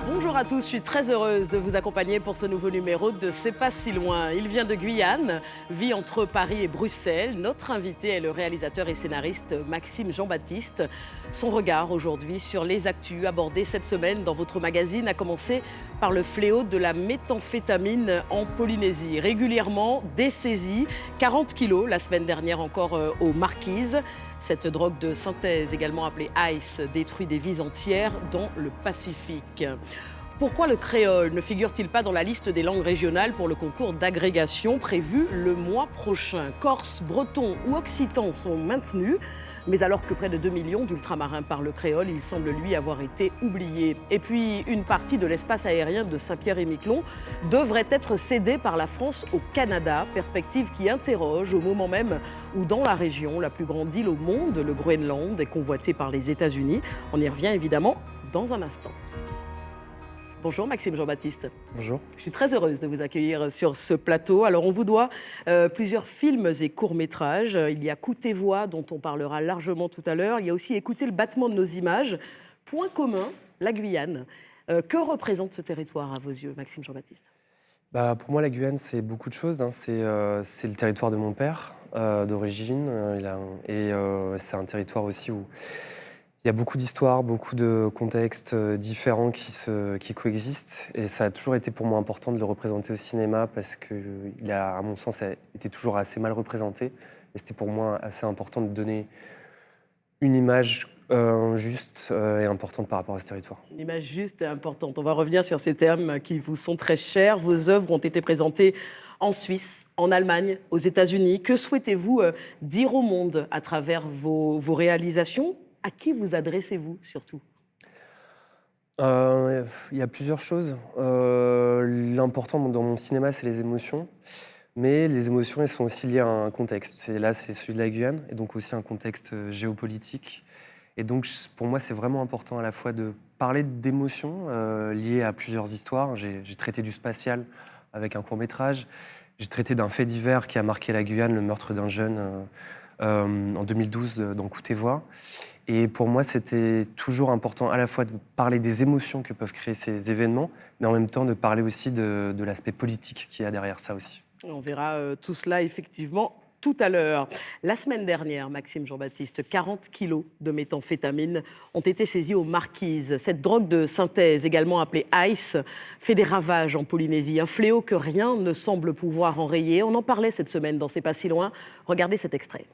Bonjour à tous, je suis très heureuse de vous accompagner pour ce nouveau numéro de C'est pas si loin. Il vient de Guyane, vit entre Paris et Bruxelles. Notre invité est le réalisateur et scénariste Maxime Jean-Baptiste. Son regard aujourd'hui sur les actus abordées cette semaine dans votre magazine a commencé par le fléau de la méthamphétamine en Polynésie. Régulièrement dessaisie, 40 kilos la semaine dernière encore aux Marquises. Cette drogue de synthèse, également appelée Ice, détruit des vies entières dans le Pacifique. Pourquoi le créole ne figure-t-il pas dans la liste des langues régionales pour le concours d'agrégation prévu le mois prochain? Corse, breton ou occitan sont maintenus. Mais alors que près de 2 millions d'ultramarins parlent créole, il semble lui avoir été oublié. Et puis, une partie de l'espace aérien de Saint-Pierre-et-Miquelon devrait être cédée par la France au Canada, perspective qui interroge au moment même où dans la région, la plus grande île au monde, le Groenland, est convoitée par les États-Unis. On y revient évidemment dans un instant. Bonjour Maxime Jean-Baptiste. Bonjour. Je suis très heureuse de vous accueillir sur ce plateau. Alors on vous doit plusieurs films et courts-métrages. Il y a Coup tes voix dont on parlera largement tout à l'heure. Il y a aussi Écouter le battement de nos images. Point commun, la Guyane. Que représente ce territoire à vos yeux, Maxime Jean-Baptiste? Pour moi, la Guyane, c'est beaucoup de choses. C'est le territoire de mon père, d'origine. C'est un territoire aussi où il y a beaucoup d'histoires, beaucoup de contextes différents qui coexistent. Et ça a toujours été pour moi important de le représenter au cinéma parce qu'il a, à mon sens, été toujours assez mal représenté. Et c'était pour moi assez important de donner une image juste et importante par rapport à ce territoire. Une image juste et importante. On va revenir sur ces termes qui vous sont très chers. Vos œuvres ont été présentées en Suisse, en Allemagne, aux États-Unis. Que souhaitez-vous dire au monde à travers vos réalisations? À qui vous adressez-vous surtout? Il y a plusieurs choses. L'important dans mon cinéma, c'est les émotions. Mais les émotions, elles sont aussi liées à un contexte. Et là, c'est celui de la Guyane, et donc aussi un contexte géopolitique. Et donc, pour moi, c'est vraiment important à la fois de parler d'émotions liées à plusieurs histoires. J'ai traité du spatial avec un court-métrage. J'ai traité d'un fait divers qui a marqué la Guyane, le meurtre d'un jeune en 2012 dans Coup tes voix. Et pour moi, c'était toujours important à la fois de parler des émotions que peuvent créer ces événements, mais en même temps de parler aussi de l'aspect politique qu'il y a derrière ça aussi. On verra tout cela effectivement tout à l'heure. La semaine dernière, Maxime Jean-Baptiste, 40 kilos de méthamphétamine ont été saisis aux Marquises. Cette drogue de synthèse, également appelée Ice, fait des ravages en Polynésie. Un fléau que rien ne semble pouvoir enrayer. On en parlait cette semaine dans C'est pas si loin. Regardez cet extrait.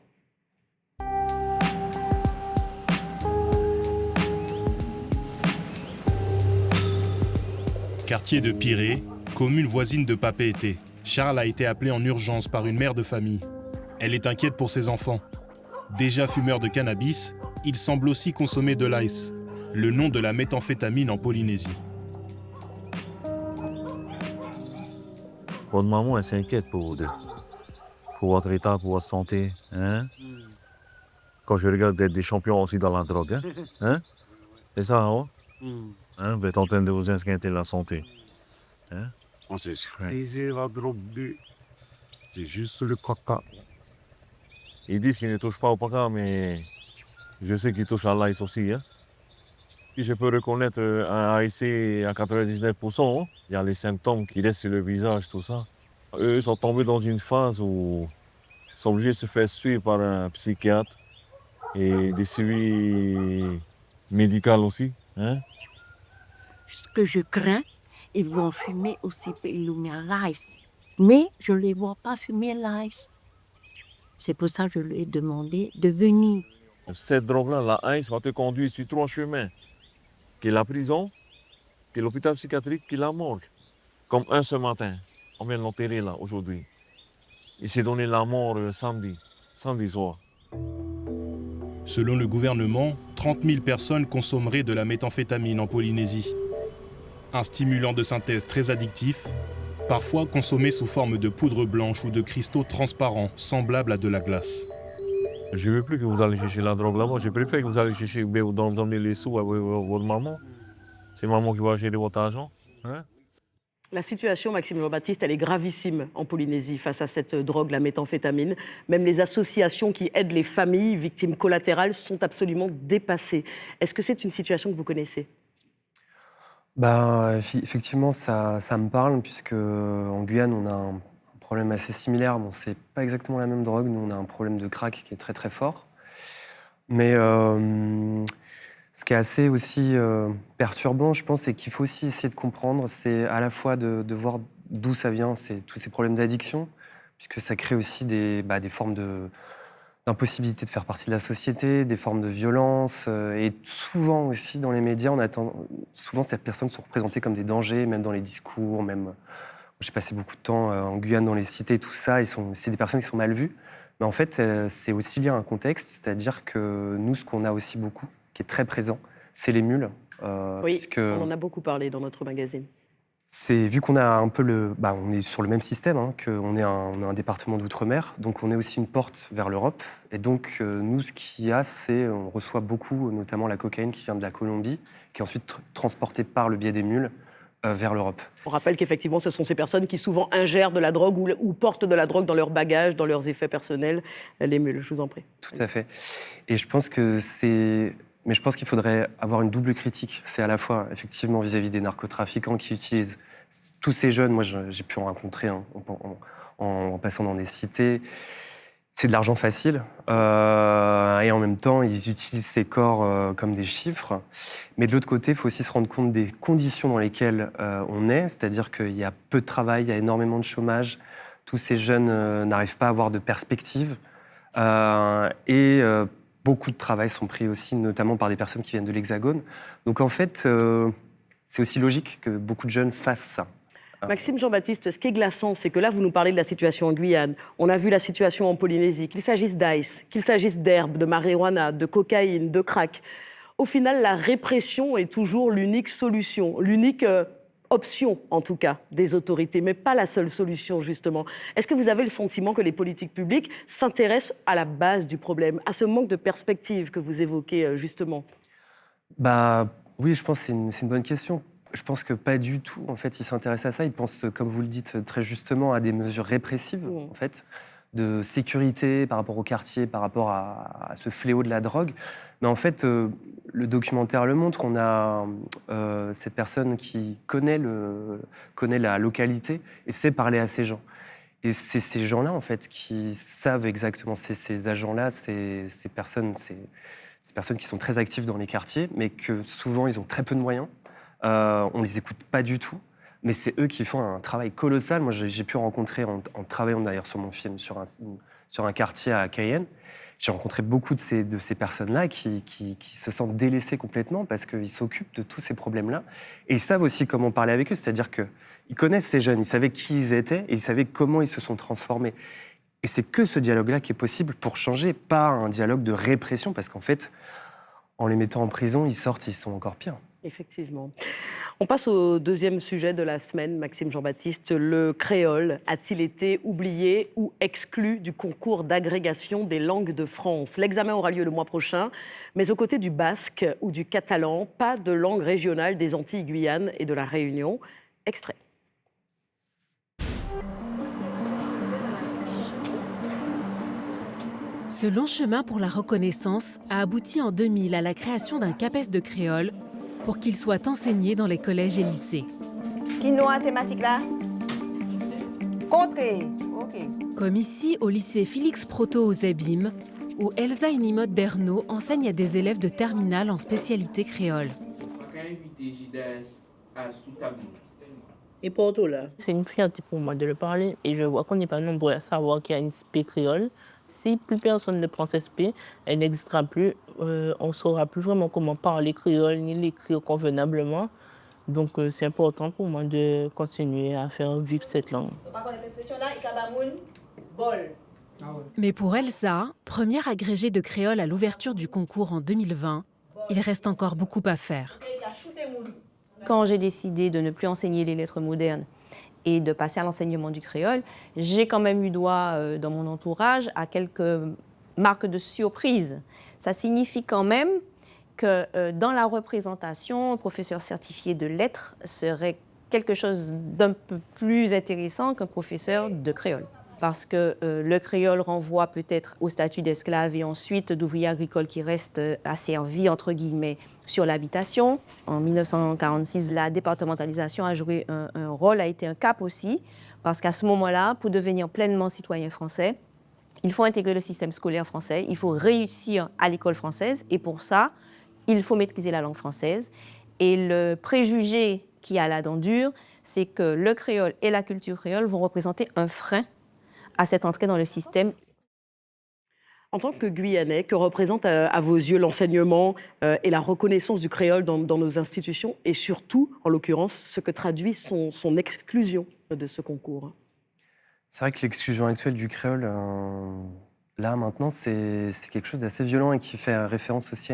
Quartier de Pirée, commune voisine de Papeete. Charles a été appelé en urgence par une mère de famille. Elle est inquiète pour ses enfants. Déjà fumeur de cannabis, il semble aussi consommer de l'ice, le nom de la méthamphétamine en Polynésie. Votre maman, elle s'inquiète pour vous deux. Pour votre état, pour votre santé. Hein? Quand je regarde, vous êtes des champions aussi dans la drogue. Hein? Hein? C'est ça, hein? Hein? Vous êtes en train de vous inquiéter de la santé. Hein? On s'est frisé la drogue. C'est juste le caca. Ils disent qu'ils ne touchent pas au paca, mais je sais qu'ils touchent à l'ice aussi. Hein? Puis je peux reconnaître un AIC à 99%. Hein? Il y a les symptômes qui laissent sur le visage, tout ça. Eux sont tombés dans une phase où ils sont obligés de se faire suivre par un psychiatre et des suivis médicaux aussi. Hein? Ce que je crains, ils vont fumer aussi l'ice. Mais je ne les vois pas fumer l'ice. C'est pour ça que je lui ai demandé de venir. Cette drogue-là, la ice, va te conduire sur 3 chemins. Qui est la prison, qui est l'hôpital psychiatrique, qui est la morgue. Comme un ce matin. On vient de l'enterrer là, aujourd'hui. Il s'est donné la mort samedi soir. Selon le gouvernement, 30 000 personnes consommeraient de la méthamphétamine en Polynésie. Un stimulant de synthèse très addictif, parfois consommé sous forme de poudre blanche ou de cristaux transparents, semblables à de la glace. Je ne veux plus que vous allez chercher la drogue là-bas. Je préfère que vous allez chercher, donner les sous à votre maman. C'est maman qui va gérer votre argent. Hein? La situation, Maxime Jean-Baptiste, elle est gravissime en Polynésie face à cette drogue, la méthamphétamine. Même les associations qui aident les familles victimes collatérales sont absolument dépassées. Est-ce que c'est une situation que vous connaissez ? Effectivement, ça me parle, puisque en Guyane, on a un problème assez similaire. Bon, c'est pas exactement la même drogue. Nous, on a un problème de crack qui est très très fort. Mais ce qui est assez aussi perturbant, je pense, c'est qu'il faut aussi essayer de comprendre, c'est à la fois de voir d'où ça vient, c'est tous ces problèmes d'addiction, puisque ça crée aussi des formes d'impossibilité de faire partie de la société, des formes de violence. Et souvent aussi, dans les médias, souvent ces personnes sont représentées comme des dangers, même dans les discours, même... J'ai passé beaucoup de temps en Guyane, dans les cités, tout ça, c'est des personnes qui sont mal vues. Mais en fait, c'est aussi lié à un contexte, c'est-à-dire que nous, ce qu'on a aussi beaucoup, qui est très présent, c'est les mules. Oui, on en a beaucoup parlé dans notre magazine. Vu qu'on a un peu on est sur le même système, hein, qu'on est on a un département d'outre-mer, donc on est aussi une porte vers l'Europe. Et donc, nous, ce qu'il y a, on reçoit beaucoup, notamment la cocaïne qui vient de la Colombie, qui est ensuite transportée par le biais des mules vers l'Europe. On rappelle qu'effectivement, ce sont ces personnes qui souvent ingèrent de la drogue ou portent de la drogue dans leur bagage, dans leurs effets personnels. Les mules, je vous en prie. Tout à fait. Et je pense Mais je pense qu'il faudrait avoir une double critique. C'est à la fois, effectivement, vis-à-vis des narcotrafiquants qui utilisent tous ces jeunes. Moi, j'ai pu en rencontrer en passant dans des cités. C'est de l'argent facile. Et en même temps, ils utilisent ces corps comme des chiffres. Mais de l'autre côté, il faut aussi se rendre compte des conditions dans lesquelles on est. C'est-à-dire qu'il y a peu de travail, il y a énormément de chômage. Tous ces jeunes n'arrivent pas à avoir de perspective. Beaucoup de travail sont pris aussi, notamment par des personnes qui viennent de l'Hexagone. Donc en fait, c'est aussi logique que beaucoup de jeunes fassent ça. Maxime Jean-Baptiste, ce qui est glaçant, c'est que là, vous nous parlez de la situation en Guyane. On a vu la situation en Polynésie, qu'il s'agisse d'ice, qu'il s'agisse d'herbe, de marijuana, de cocaïne, de crack. Au final, la répression est toujours l'unique solution, l'unique option, en tout cas, des autorités, mais pas la seule solution, justement. Est-ce que vous avez le sentiment que les politiques publiques s'intéressent à la base du problème, à ce manque de perspective que vous évoquez, justement ? Oui, je pense que c'est une bonne question. Je pense que pas du tout. En fait, ils s'intéressent à ça. Ils pensent, comme vous le dites très justement, à des mesures répressives, en fait, de sécurité par rapport au quartier, par rapport à ce fléau de la drogue. Mais en fait, le documentaire le montre. On a cette personne qui connaît la localité et sait parler à ces gens. Et c'est ces gens-là, en fait, qui savent exactement. Ces agents-là, ces personnes qui sont très actives dans les quartiers, mais que souvent, ils ont très peu de moyens. On les écoute pas du tout, mais c'est eux qui font un travail colossal. Moi, j'ai pu rencontrer, en travaillant d'ailleurs sur mon film, sur un quartier à Cayenne, j'ai rencontré beaucoup de ces personnes-là qui se sentent délaissées complètement parce qu'ils s'occupent de tous ces problèmes-là. Et ils savent aussi comment parler avec eux, c'est-à-dire qu'ils connaissent ces jeunes, ils savaient qui ils étaient et ils savaient comment ils se sont transformés. Et c'est que ce dialogue-là qui est possible pour changer, pas un dialogue de répression, parce qu'en fait, en les mettant en prison, ils sortent, ils sont encore pires. Effectivement. On passe au deuxième sujet de la semaine, Maxime Jean-Baptiste. Le créole a-t-il été oublié ou exclu du concours d'agrégation des langues de France ? L'examen aura lieu le mois prochain, mais aux côtés du basque ou du catalan, pas de langue régionale des Antilles, Guyane et de la Réunion. Extrait. Ce long chemin pour la reconnaissance a abouti en 2000 à la création d'un CAPES de créole pour qu'il soit enseigné dans les collèges et lycées. Quinoa thématique là. Contrée. Ok. Comme ici au lycée Félix Proto aux Ebim, où Elsa Inimode Dernaud enseigne à des élèves de terminale en spécialité créole. Et Porto là. C'est une fierté pour moi de le parler et je vois qu'on n'est pas nombreux à savoir qu'il y a une spé créole. Si plus personne ne prend cette spé, elle n'existera plus. On ne saura plus vraiment comment parler créole ni l'écrire convenablement. Donc c'est important pour moi de continuer à faire vivre cette langue. Mais pour Elsa, première agrégée de créole à l'ouverture du concours en 2020, il reste encore beaucoup à faire. Quand j'ai décidé de ne plus enseigner les lettres modernes et de passer à l'enseignement du créole, j'ai quand même eu droit dans mon entourage à quelques marques de surprise. Ça signifie quand même que dans la représentation, un professeur certifié de lettres serait quelque chose d'un peu plus intéressant qu'un professeur de créole. Parce que le créole renvoie peut-être au statut d'esclave et ensuite d'ouvrier agricole qui reste asservi, entre guillemets, sur l'habitation. En 1946, la départementalisation a joué un rôle, a été un cap aussi, parce qu'à ce moment-là, pour devenir pleinement citoyen français, il faut intégrer le système scolaire français, il faut réussir à l'école française, et pour ça, il faut maîtriser la langue française. Et le préjugé qui a la dent dure, c'est que le créole et la culture créole vont représenter un frein à cette entrée dans le système. En tant que Guyanais, que représente à vos yeux l'enseignement et la reconnaissance du créole dans nos institutions et surtout, en l'occurrence, ce que traduit son exclusion de ce concours? C'est vrai que l'exclusion actuelle du créole, là, maintenant, c'est quelque chose d'assez violent et qui fait référence aussi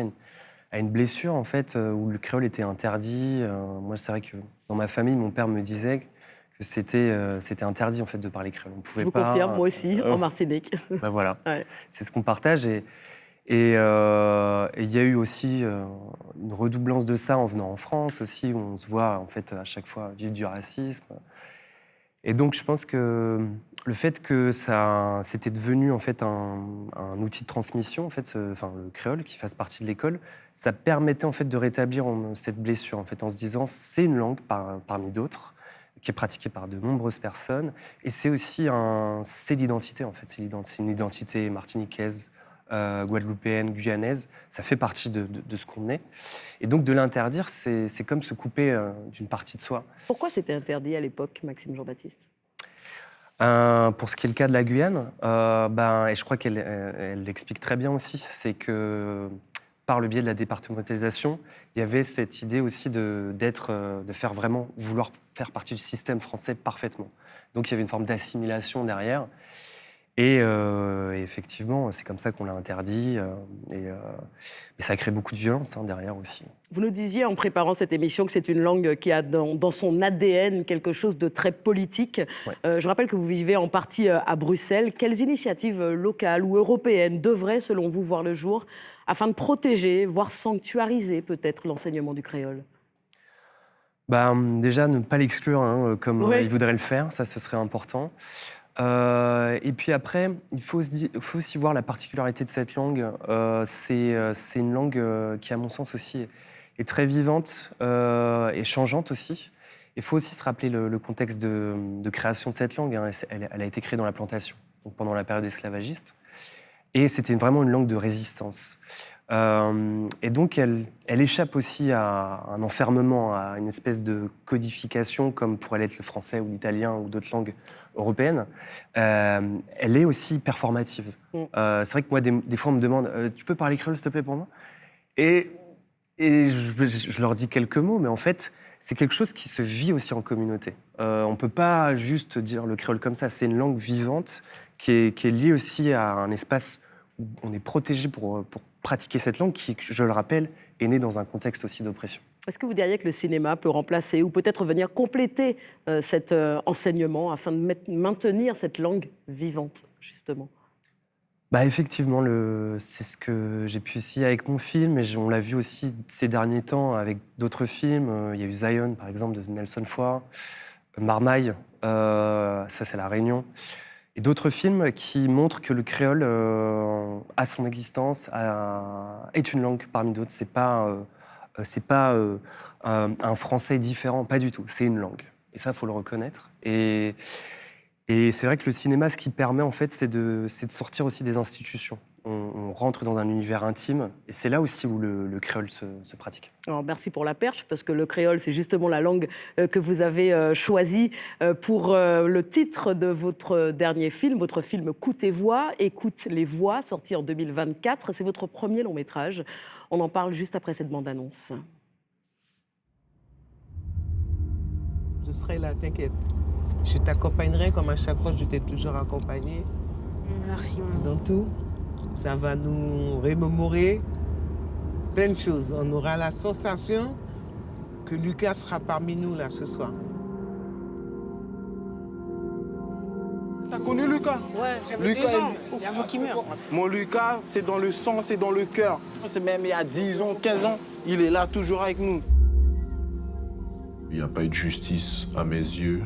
à une blessure, en fait, où le créole était interdit. Moi, c'est vrai que dans ma famille, mon père me disait que c'était interdit, en fait, de parler créole. On pouvait Je vous pas, confirme, moi aussi, en Martinique. Ben voilà, Ouais. c'est ce qu'on partage. Et il y a eu aussi une redoublance de ça en venant en France aussi, où on se voit, en fait, à chaque fois vivre du racisme. Et donc, je pense que le fait que c'était devenu en fait un outil de transmission, en fait, le créole qui fasse partie de l'école, ça permettait en fait de rétablir cette blessure, en fait, en se disant c'est une langue parmi d'autres qui est pratiquée par de nombreuses personnes, et c'est aussi c'est l'identité en fait, c'est une identité martiniquaise, guadeloupéenne, guyanaise, ça fait partie de ce qu'on est. Et donc de l'interdire, c'est comme se couper d'une partie de soi. Pourquoi c'était interdit à l'époque, Maxime Jean-Baptiste? Pour ce qui est le cas de la Guyane, et je crois qu'elle l'explique très bien aussi, c'est que par le biais de la départementalisation, il y avait cette idée aussi de vouloir faire partie du système français parfaitement. Donc il y avait une forme d'assimilation derrière. Et effectivement, c'est comme ça qu'on l'a interdit. Mais ça crée beaucoup de violence derrière aussi. Vous nous disiez en préparant cette émission que c'est une langue qui a dans son ADN quelque chose de très politique. Ouais. Je rappelle que vous vivez en partie à Bruxelles. Quelles initiatives locales ou européennes devraient, selon vous, voir le jour afin de protéger, voire sanctuariser peut-être l'enseignement du créole? Déjà, ne pas l'exclure comme il voudrait le faire, ça ce serait important. Et puis après, il faut aussi voir la particularité de cette langue. C'est une langue qui, à mon sens aussi, est très vivante et changeante aussi. Il faut aussi se rappeler le contexte de création de cette langue. Elle a été créée dans la plantation, donc pendant la période esclavagiste. Et c'était vraiment une langue de résistance. Et donc, elle échappe aussi à un enfermement, à une espèce de codification, comme pourrait l'être le français ou l'italien ou d'autres langues européenne, elle est aussi performative. C'est vrai que moi, des fois, on me demande « Tu peux parler créole, s'il te plaît, pour moi ?» Et je leur dis quelques mots, mais en fait, c'est quelque chose qui se vit aussi en communauté. On ne peut pas juste dire le créole comme ça. C'est une langue vivante qui est liée aussi à un espace où on est protégé pour pratiquer cette langue qui, je le rappelle, est née dans un contexte aussi d'oppression. Est-ce que vous diriez que le cinéma peut remplacer ou peut-être venir compléter cet enseignement afin de maintenir cette langue vivante, justement? Effectivement, c'est ce que j'ai pu essayer avec mon film, et on l'a vu aussi ces derniers temps avec d'autres films. Il y a eu Zion, par exemple, de Nelson Foy, Marmaille, ça c'est La Réunion, et d'autres films qui montrent que le créole a son existence, est une langue parmi d'autres. C'est pas un français différent, pas du tout. C'est une langue. Et ça, il faut le reconnaître. Et c'est vrai que le cinéma, ce qui permet, en fait, c'est de sortir aussi des institutions. On rentre dans un univers intime. Et c'est là aussi où le créole se pratique. Alors, merci pour la perche, parce que le créole, c'est justement la langue que vous avez choisie pour le titre de votre dernier film, votre film Coup tes voix, Écoute les voix, sorti en 2024. C'est votre premier long métrage. On en parle juste après cette bande-annonce. Je serai là, t'inquiète. Je t'accompagnerai comme à chaque fois je t'ai toujours accompagné. Merci, maman. Dans tout, ça va nous remémorer plein de choses. On aura la sensation que Lucas sera parmi nous là ce soir. T'as connu Lucas? Ouais, j'avais 2 ans. Il y a moi qui meurt. Mon Lucas, c'est dans le sang, c'est dans le cœur. C'est même il y a 10 ans, 15 ans, il est là toujours avec nous. Il n'y a pas eu de justice à mes yeux.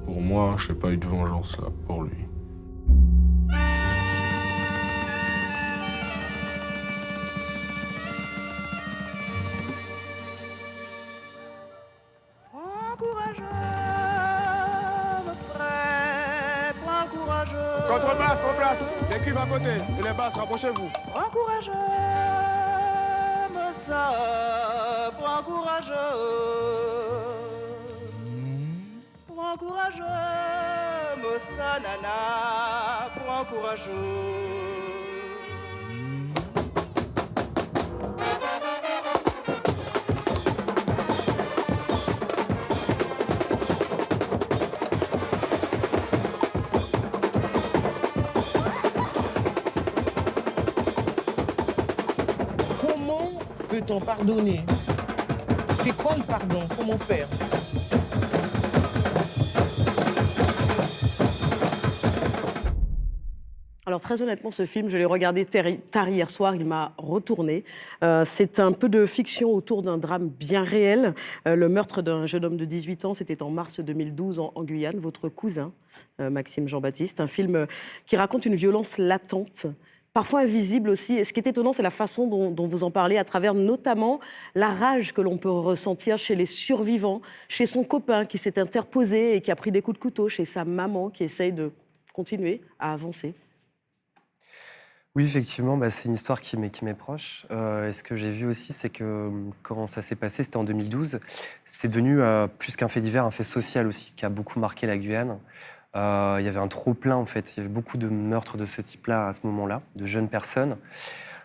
Pour moi, je n'ai pas eu de vengeance là pour lui. Contrebasse, en place. Les cuves à côté. Et les basses, rapprochez-vous. Encourageux, Mossa, prends courageux. Prends courageux, Mossa, nana, prends courageux. Peut-on pardonner? C'est quoi le pardon? Comment faire? Alors très honnêtement, ce film, je l'ai regardé tard hier soir, il m'a retourné. C'est un peu de fiction autour d'un drame bien réel. Le meurtre d'un jeune homme de 18 ans, c'était en mars 2012 en Guyane, votre cousin, Maxime Jean-Baptiste. Un film qui raconte une violence latente, parfois invisible aussi. Et ce qui est étonnant, c'est la façon dont vous en parlez, à travers notamment la rage que l'on peut ressentir chez les survivants, chez son copain qui s'est interposé et qui a pris des coups de couteau, chez sa maman qui essaye de continuer à avancer. Oui, effectivement, c'est une histoire qui m'est proche. Et ce que j'ai vu aussi, c'est que quand ça s'est passé, c'était en 2012, c'est devenu plus qu'un fait divers, un fait social aussi, qui a beaucoup marqué la Guyane. Il y avait un trop-plein, en fait. Il y avait beaucoup de meurtres de ce type-là à ce moment-là, de jeunes personnes,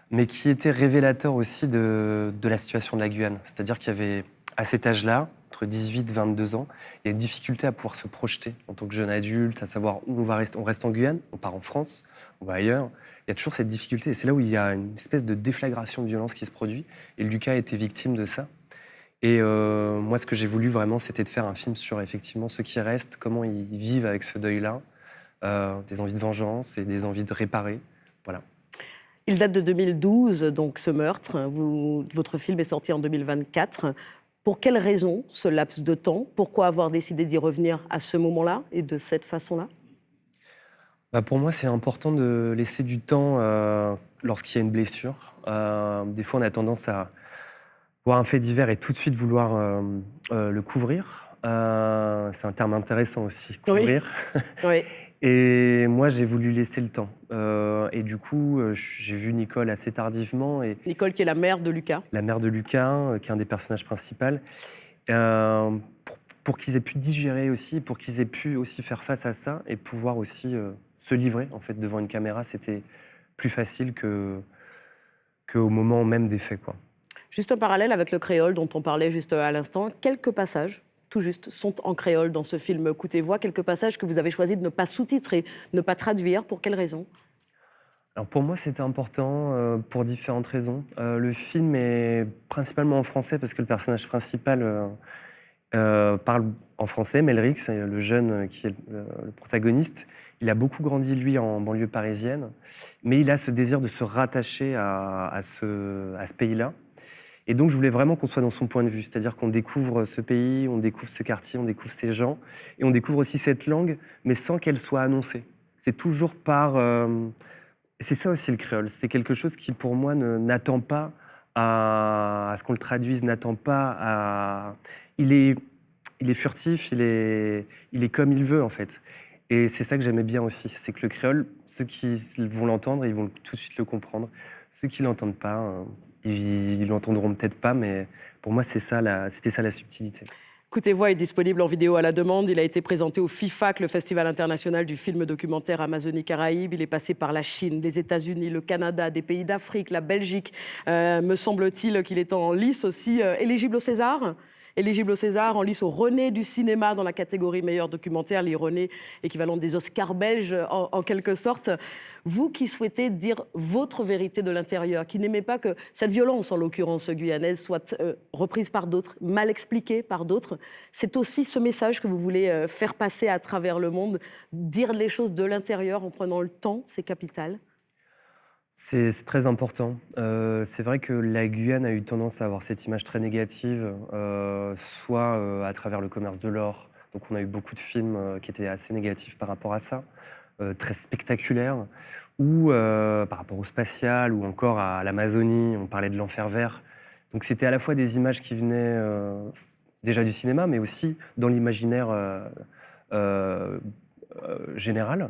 mais qui étaient révélateurs aussi de la situation de la Guyane. C'est-à-dire qu'il y avait, à cet âge-là, entre 18 et 22 ans, il y a une difficulté à pouvoir se projeter en tant que jeune adulte, à savoir où on va rester. On reste en Guyane, on part en France, on va ailleurs. Il y a toujours cette difficulté. Et c'est là où il y a une espèce de déflagration de violence qui se produit. Et Lucas a été victime de ça. Et moi, ce que j'ai voulu vraiment, c'était de faire un film sur effectivement ceux qui restent, comment ils vivent avec ce deuil-là, des envies de vengeance et des envies de réparer. Voilà. Il date de 2012, donc ce meurtre. Votre film est sorti en 2024. Pour quelles raisons ce laps de temps? Pourquoi avoir décidé d'y revenir à ce moment-là et de cette façon-là? Pour moi, c'est important de laisser du temps lorsqu'il y a une blessure. Des fois, on a tendance à voir un fait divers et tout de suite vouloir le couvrir. C'est un terme intéressant aussi, couvrir. Oui. Et moi, j'ai voulu laisser le temps. Et du coup, j'ai vu Nicole assez tardivement. Nicole, qui est la mère de Lucas. La mère de Lucas, qui est un des personnages principaux. Pour qu'ils aient pu digérer aussi, pour qu'ils aient pu aussi faire face à ça et pouvoir aussi se livrer en fait devant une caméra, c'était plus facile qu'au moment même des faits, quoi. Juste un parallèle avec le créole dont on parlait juste à l'instant. Quelques passages, tout juste, sont en créole dans ce film Coup et Voix. Quelques passages que vous avez choisi de ne pas sous-titrer, ne pas traduire. Pour quelles raisons? Alors pour moi, c'était important pour différentes raisons. Le film est principalement en français parce que le personnage principal parle en français. Melrix, le jeune qui est le protagoniste, il a beaucoup grandi, lui, en banlieue parisienne, mais il a ce désir de se rattacher à ce pays-là. Et donc, je voulais vraiment qu'on soit dans son point de vue, c'est-à-dire qu'on découvre ce pays, on découvre ce quartier, on découvre ces gens, et on découvre aussi cette langue, mais sans qu'elle soit annoncée. C'est toujours par... C'est ça aussi le créole, c'est quelque chose qui, pour moi, n'attend pas à ce qu'on le traduise, n'attend pas à... Il est furtif, il est comme il veut, en fait. Et c'est ça que j'aimais bien aussi, c'est que le créole, ceux qui vont l'entendre, ils vont tout de suite le comprendre. Ceux qui ne l'entendent pas, ils l'entendront peut-être pas, mais pour moi, c'était ça la subtilité. Coup et Voix est disponible en vidéo à la demande. Il a été présenté au FIFAC, le Festival international du film documentaire Amazonie-Caraïbes. Il est passé par la Chine, les États-Unis, le Canada, des pays d'Afrique, la Belgique. Me semble-t-il qu'il est en lice aussi, éligible au César. Éligible au César, en lice au René du cinéma dans la catégorie meilleur documentaire, les René équivalent des Oscars belges en quelque sorte. Vous qui souhaitez dire votre vérité de l'intérieur, qui n'aimez pas que cette violence, en l'occurrence guyanaise, soit reprise par d'autres, mal expliquée par d'autres, c'est aussi ce message que vous voulez faire passer à travers le monde, dire les choses de l'intérieur en prenant le temps, c'est capital. C'est très important. C'est vrai que la Guyane a eu tendance à avoir cette image très négative, soit à travers le commerce de l'or. Donc on a eu beaucoup de films qui étaient assez négatifs par rapport à ça, très spectaculaires, ou par rapport au spatial, ou encore à l'Amazonie, on parlait de l'enfer vert. Donc c'était à la fois des images qui venaient déjà du cinéma, mais aussi dans l'imaginaire général.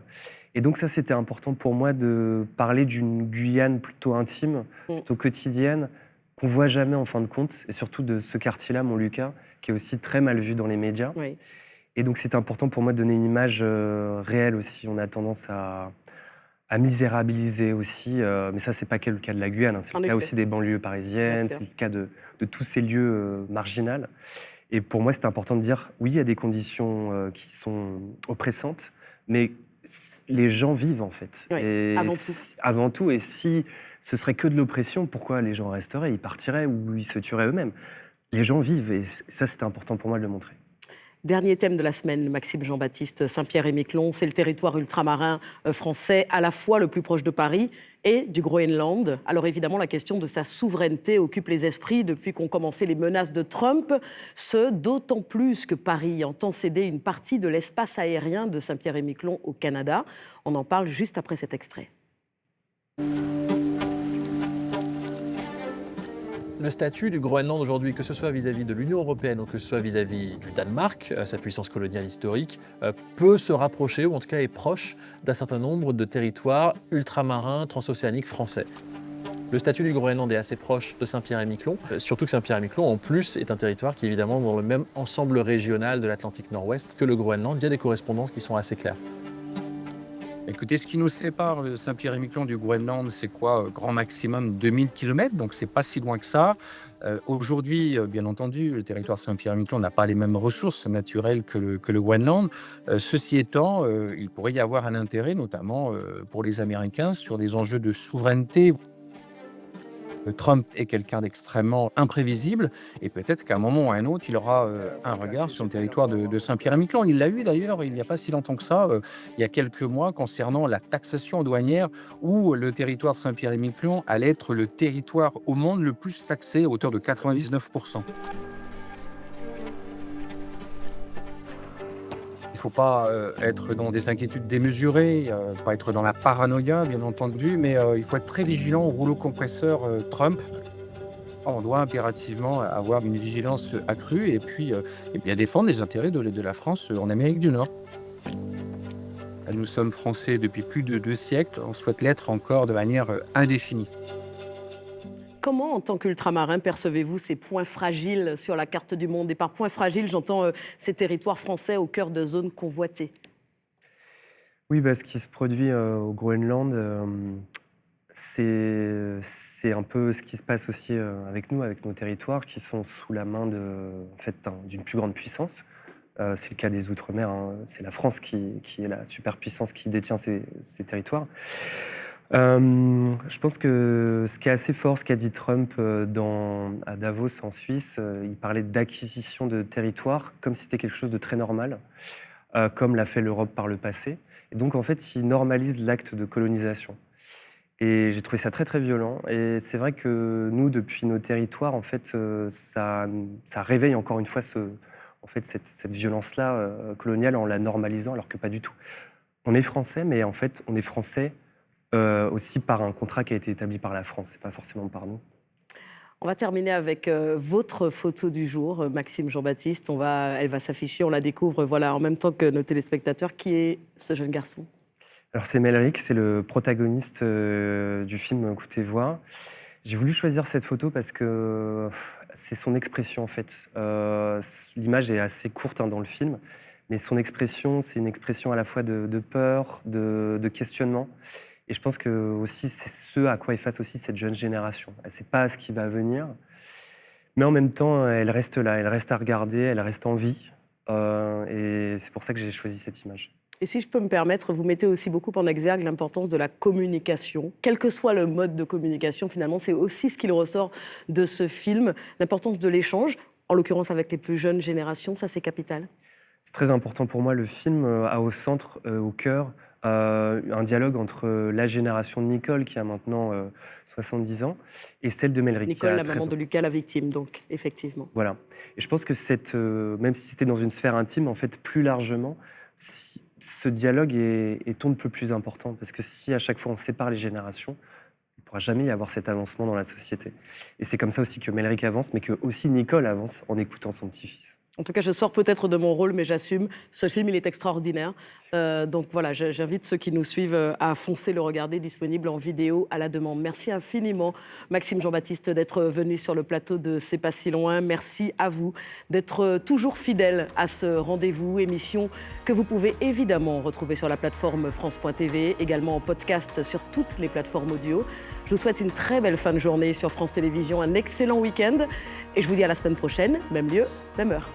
Et donc ça, c'était important pour moi de parler d'une Guyane plutôt intime, plutôt quotidienne, qu'on voit jamais en fin de compte, et surtout de ce quartier-là, Montluca, qui est aussi très mal vu dans les médias. Oui. Et donc c'est important pour moi de donner une image réelle aussi. On a tendance à misérabiliser aussi, mais ça, c'est pas que le cas de la Guyane, hein. C'est le cas aussi des banlieues parisiennes, c'est le cas de tous ces lieux marginaux. Et pour moi, c'est important de dire, oui, il y a des conditions qui sont oppressantes, mais les gens vivent, en fait. Oui, et avant tout. Avant tout. Et si ce serait que de l'oppression, pourquoi les gens resteraient? Ils partiraient ou ils se tueraient eux-mêmes. Les gens vivent, et ça, c'était important pour moi de le montrer. Dernier thème de la semaine, Maxime Jean-Baptiste, Saint-Pierre-et-Miquelon, c'est le territoire ultramarin français, à la fois le plus proche de Paris et du Groenland. Alors évidemment, la question de sa souveraineté occupe les esprits depuis qu'ont commencé les menaces de Trump, ce d'autant plus que Paris entend céder une partie de l'espace aérien de Saint-Pierre-et-Miquelon au Canada. On en parle juste après cet extrait. Le statut du Groenland aujourd'hui, que ce soit vis-à-vis de l'Union européenne ou que ce soit vis-à-vis du Danemark, sa puissance coloniale historique, peut se rapprocher, ou en tout cas est proche d'un certain nombre de territoires ultramarins transocéaniques français. Le statut du Groenland est assez proche de Saint-Pierre-et-Miquelon, surtout que Saint-Pierre-et-Miquelon, en plus, est un territoire qui est évidemment dans le même ensemble régional de l'Atlantique Nord-Ouest que le Groenland. Il y a des correspondances qui sont assez claires. Écoutez, ce qui nous sépare de Saint-Pierre-et-Miquelon du Groenland, c'est quoi? Grand maximum 2000 km, donc c'est pas si loin que ça. Aujourd'hui, bien entendu, le territoire Saint-Pierre-et-Miquelon n'a pas les mêmes ressources naturelles que le Groenland. Ceci étant, il pourrait y avoir un intérêt, notamment pour les Américains, sur des enjeux de souveraineté. Trump est quelqu'un d'extrêmement imprévisible et peut-être qu'à un moment ou à un autre, il aura un regard sur le territoire de Saint-Pierre-et-Miquelon. Il l'a eu d'ailleurs il n'y a pas si longtemps que ça, il y a quelques mois, concernant la taxation douanière où le territoire de Saint-Pierre-et-Miquelon allait être le territoire au monde le plus taxé à hauteur de 99%. Il ne faut pas être dans des inquiétudes démesurées, pas être dans la paranoïa, bien entendu, mais il faut être très vigilant au rouleau compresseur Trump. On doit impérativement avoir une vigilance accrue et puis bien défendre les intérêts de la France en Amérique du Nord. Nous sommes français depuis plus de 2 siècles, on souhaite l'être encore de manière indéfinie. Comment, en tant qu'ultramarin, percevez-vous ces points fragiles sur la carte du monde? Et par points fragiles, j'entends ces territoires français au cœur de zones convoitées. Oui, ce qui se produit au Groenland, c'est un peu ce qui se passe aussi avec nous, avec nos territoires, qui sont sous la main d'une plus grande puissance. C'est le cas des Outre-mer, hein. C'est la France qui est la superpuissance qui détient ces territoires. Je pense que ce qui est assez fort, ce qu'a dit Trump à Davos en Suisse, il parlait d'acquisition de territoire comme si c'était quelque chose de très normal, comme l'a fait l'Europe par le passé. Et donc en fait, il normalise l'acte de colonisation. Et j'ai trouvé ça très très violent. Et c'est vrai que nous, depuis nos territoires, en fait, ça réveille encore une fois cette violence-là coloniale en la normalisant, alors que pas du tout. On est français, mais en fait, on est français aussi par un contrat qui a été établi par la France, c'est pas forcément par nous. On va terminer avec votre photo du jour, Maxime Jean-Baptiste. Elle va s'afficher, on la découvre en même temps que nos téléspectateurs. Qui est ce jeune garçon? Alors c'est Melrick, c'est le protagoniste du film Coup et Voix. J'ai voulu choisir cette photo parce que c'est son expression en fait. L'image est assez courte dans le film, mais son expression, c'est une expression à la fois de peur, de questionnement. Et je pense que aussi c'est ce à quoi est face aussi cette jeune génération. Elle ne sait pas ce qui va venir, mais en même temps, elle reste là, elle reste à regarder, elle reste en vie. Et c'est pour ça que j'ai choisi cette image. Et si je peux me permettre, vous mettez aussi beaucoup en exergue l'importance de la communication. Quel que soit le mode de communication, finalement, c'est aussi ce qu'il ressort de ce film. L'importance de l'échange, en l'occurrence avec les plus jeunes générations, ça c'est capital. C'est très important pour moi. Le film a au centre, au cœur, un dialogue entre la génération de Nicole, qui a maintenant 70 ans, et celle de Melrick. Nicole, la maman de Lucas, la victime, donc, effectivement. Voilà. Et je pense que même si c'était dans une sphère intime, en fait, plus largement, ce dialogue est on ne peut plus important. Parce que si à chaque fois on sépare les générations, il ne pourra jamais y avoir cet avancement dans la société. Et c'est comme ça aussi que Melrick avance, mais que aussi Nicole avance en écoutant son petit-fils. En tout cas, je sors peut-être de mon rôle, mais j'assume. Ce film, il est extraordinaire. Donc voilà, j'invite ceux qui nous suivent à foncer le regarder, disponible en vidéo à la demande. Merci infiniment, Maxime Jean-Baptiste, d'être venu sur le plateau de C'est pas si loin. Merci à vous d'être toujours fidèle à ce rendez-vous, émission que vous pouvez évidemment retrouver sur la plateforme France.tv, également en podcast sur toutes les plateformes audio. Je vous souhaite une très belle fin de journée sur France Télévisions, un excellent week-end. Et je vous dis à la semaine prochaine, même lieu, même heure.